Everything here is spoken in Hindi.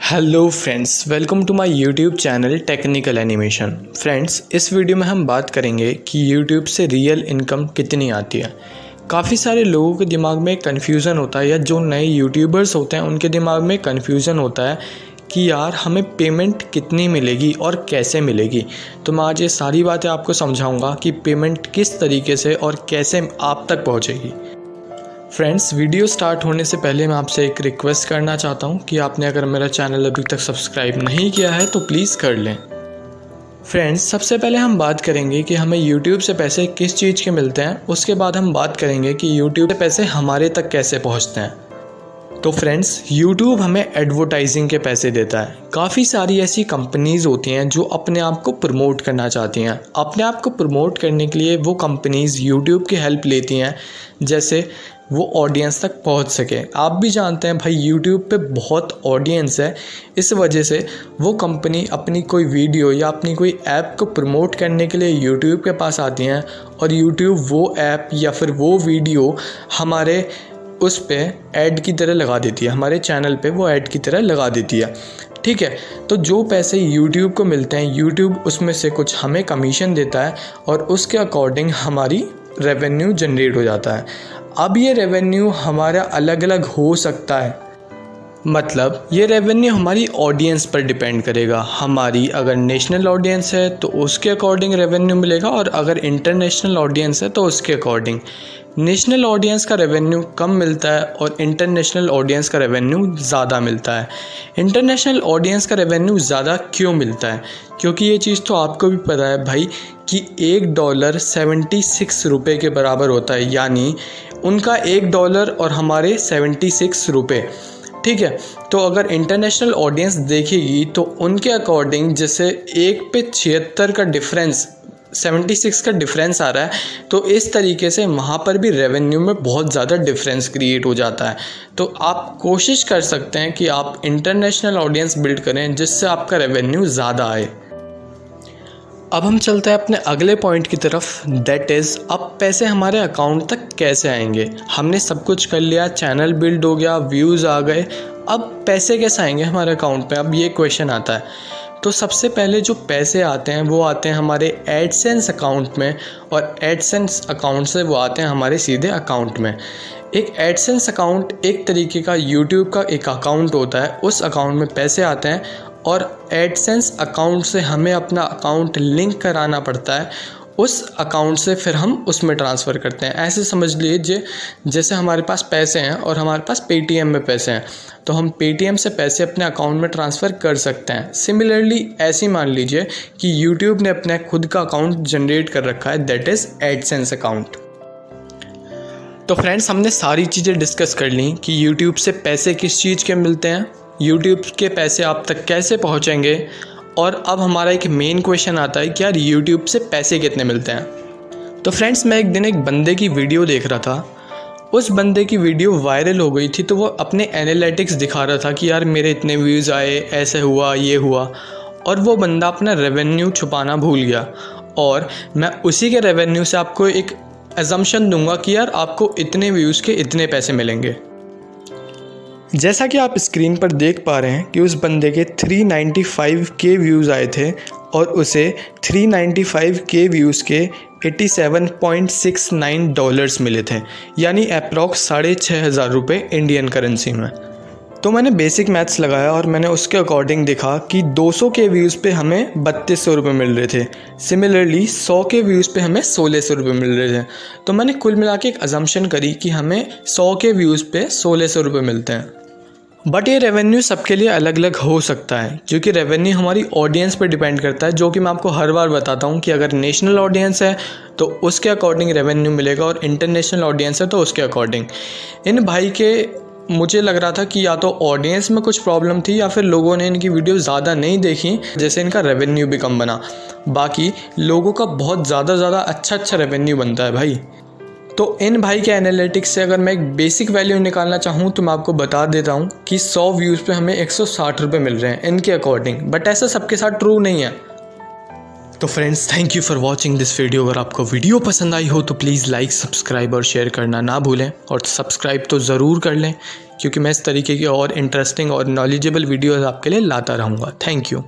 Hello friends, welcome to my YouTube channel technical animation. Friends, इस वीडियो में हम बात करेंगे कि यूट्यूब से रियल इनकम कितनी आती है। काफ़ी सारे लोगों के दिमाग में कन्फ्यूज़न होता है, या जो नए यूट्यूबर्स होते हैं उनके दिमाग में कन्फ्यूज़न होता है कि यार हमें पेमेंट कितनी मिलेगी और कैसे मिलेगी। तो मैं आज ये सारी बातें आपको समझाऊंगा कि पेमेंट किस तरीके से और कैसे आप तक पहुंचेगी। फ्रेंड्स, वीडियो स्टार्ट होने से पहले मैं आपसे एक रिक्वेस्ट करना चाहता हूं कि आपने अगर मेरा चैनल अभी तक सब्सक्राइब नहीं किया है तो प्लीज़ कर लें। फ्रेंड्स, सबसे पहले हम बात करेंगे कि हमें YouTube से पैसे किस चीज़ के मिलते हैं। उसके बाद हम बात करेंगे कि YouTube से पैसे हमारे तक कैसे पहुंचते हैं। तो फ्रेंड्स, YouTube हमें एडवर्टाइजिंग के पैसे देता है। काफ़ी सारी ऐसी कंपनीज़ होती हैं जो अपने आप को प्रमोट करना चाहती हैं। अपने आप को प्रमोट करने के लिए वो कंपनीज़ YouTube की हेल्प लेती हैं, जैसे वो ऑडियंस तक पहुंच सके। आप भी जानते हैं भाई, YouTube पे बहुत ऑडियंस है, इस वजह से वो कंपनी अपनी कोई वीडियो या अपनी कोई ऐप को प्रमोट करने के लिए YouTube के पास आती हैं, और YouTube वो ऐप या फिर वो वीडियो हमारे उस पे ऐड की तरह लगा देती है, हमारे चैनल पे वो ऐड की तरह लगा देती है। ठीक है, तो जो पैसे YouTube को मिलते हैं, YouTube उसमें से कुछ हमें कमीशन देता है और उसके अकॉर्डिंग हमारी रेवेन्यू जनरेट हो जाता है। अब ये रेवेन्यू हमारा अलग अलग हो सकता है, मतलब ये रेवेन्यू हमारी ऑडियंस पर डिपेंड करेगा। हमारी अगर नेशनल ऑडियंस है तो उसके अकॉर्डिंग रेवेन्यू मिलेगा, और अगर इंटरनेशनल ऑडियंस है तो उसके अकॉर्डिंग। नेशनल ऑडियंस का रेवेन्यू कम मिलता है और इंटरनेशनल ऑडियंस का रेवेन्यू ज़्यादा मिलता है। इंटरनेशनल ऑडियंस का रेवेन्यू ज़्यादा क्यों मिलता है? क्योंकि ये चीज़ तो आपको भी पता है भाई कि $1 76 रुपये के बराबर होता है, यानी उनका $1 और हमारे 76 रुपये। ठीक है, तो अगर इंटरनेशनल ऑडियंस देखेगी तो उनके अकॉर्डिंग जैसे 1 पे 76 का डिफरेंस, 76 का डिफरेंस आ रहा है, तो इस तरीके से वहाँ पर भी रेवेन्यू में बहुत ज़्यादा डिफरेंस क्रिएट हो जाता है। तो आप कोशिश कर सकते हैं कि आप इंटरनेशनल ऑडियंस बिल्ड करें जिससे आपका रेवेन्यू ज़्यादा आए। अब हम चलते हैं अपने अगले पॉइंट की तरफ, दैट इज़ अब पैसे हमारे अकाउंट तक कैसे आएंगे। हमने सब कुछ कर लिया, चैनल बिल्ड हो गया, व्यूज़ आ गए, अब पैसे कैसे आएंगे हमारे अकाउंट पे? अब ये क्वेश्चन आता है। तो सबसे पहले जो पैसे आते हैं वो आते हैं हमारे एडसेंस अकाउंट में, और एडसेंस अकाउंट से वो आते हैं हमारे सीधे अकाउंट में। एक एडसेंस अकाउंट एक तरीके का यूट्यूब का एक अकाउंट होता है, उस अकाउंट में पैसे आते हैं, और एडसेंस अकाउंट से हमें अपना अकाउंट लिंक कराना पड़ता है। उस अकाउंट से फिर हम उसमें ट्रांसफ़र करते हैं। ऐसे समझ लीजिए जैसे हमारे पास पैसे हैं और हमारे पास पेटीएम में पैसे हैं, तो हम पेटीएम से पैसे अपने अकाउंट में ट्रांसफ़र कर सकते हैं। सिमिलरली ऐसे ही मान लीजिए कि यूट्यूब ने अपना खुद का अकाउंट जनरेट कर रखा है, दैट इज़ एडसेंस अकाउंट। तो फ्रेंड्स, हमने सारी चीज़ें डिस्कस कर ली कि यूट्यूब से पैसे किस चीज़ के मिलते हैं, यूट्यूब के पैसे आप तक कैसे पहुंचेंगे, और अब हमारा एक मेन क्वेश्चन आता है कि यार यूट्यूब से पैसे कितने मिलते हैं। तो फ्रेंड्स, मैं एक दिन एक बंदे की वीडियो देख रहा था। उस बंदे की वीडियो वायरल हो गई थी, तो वो अपने एनालिटिक्स दिखा रहा था कि यार मेरे इतने व्यूज़ आए, ऐसे हुआ, ये हुआ, और वो बंदा अपना रेवेन्यू छुपाना भूल गया। और मैं उसी के रेवेन्यू से आपको एक अजम्पशन दूंगा कि यार आपको इतने व्यूज़ के इतने पैसे मिलेंगे। जैसा कि आप स्क्रीन पर देख पा रहे हैं कि उस बंदे के 395K व्यूज़ आए थे, और उसे 395K व्यूज़ के $87.69 मिले थे, यानी अप्रॉक्स 6,500 रुपये इंडियन करेंसी में। तो मैंने बेसिक मैथ्स लगाया और मैंने उसके अकॉर्डिंग देखा कि 200K व्यूज़ पे हमें 3200 रुपये मिल रहे थे। सिमिलरली 100K व्यूज़ पे हमें 1600 रुपये मिल रहे थे। तो मैंने कुल मिला के एक अजम्पशन करी कि हमें 100K व्यूज़ पे 1600 रुपये मिलते हैं। बट ये रेवेन्यू सबके लिए अलग अलग हो सकता है, क्योंकि रेवेन्यू हमारी ऑडियंस पर डिपेंड करता है, जो कि मैं आपको हर बार बताता हूँ कि अगर नेशनल ऑडियंस है तो उसके अकॉर्डिंग रेवेन्यू मिलेगा, और इंटरनेशनल ऑडियंस है तो उसके अकॉर्डिंग। इन भाई के मुझे लग रहा था कि या तो ऑडियंस में कुछ प्रॉब्लम थी, या फिर लोगों ने इनकी वीडियो ज़्यादा नहीं देखी, जैसे इनका रेवेन्यू भी कम बना। बाकी लोगों का बहुत ज़्यादा अच्छा रेवेन्यू बनता है भाई। तो इन भाई के एनालिटिक्स से अगर मैं एक बेसिक वैल्यू निकालना चाहूँ तो मैं आपको बता देता हूँ कि 100 व्यूज़ पे हमें 160 रुपये मिल रहे हैं इनके अकॉर्डिंग। बट ऐसा सबके साथ ट्रू नहीं है। तो friends, thank you for watching this video. अगर आपको वीडियो पसंद आई हो तो प्लीज़ लाइक, सब्सक्राइब और शेयर करना ना भूलें, और सब्सक्राइब तो ज़रूर कर लें क्योंकि मैं इस तरीके की और इंटरेस्टिंग और नॉलेजेबल वीडियोज़ आपके लिए लाता रहूँगा। Thank you.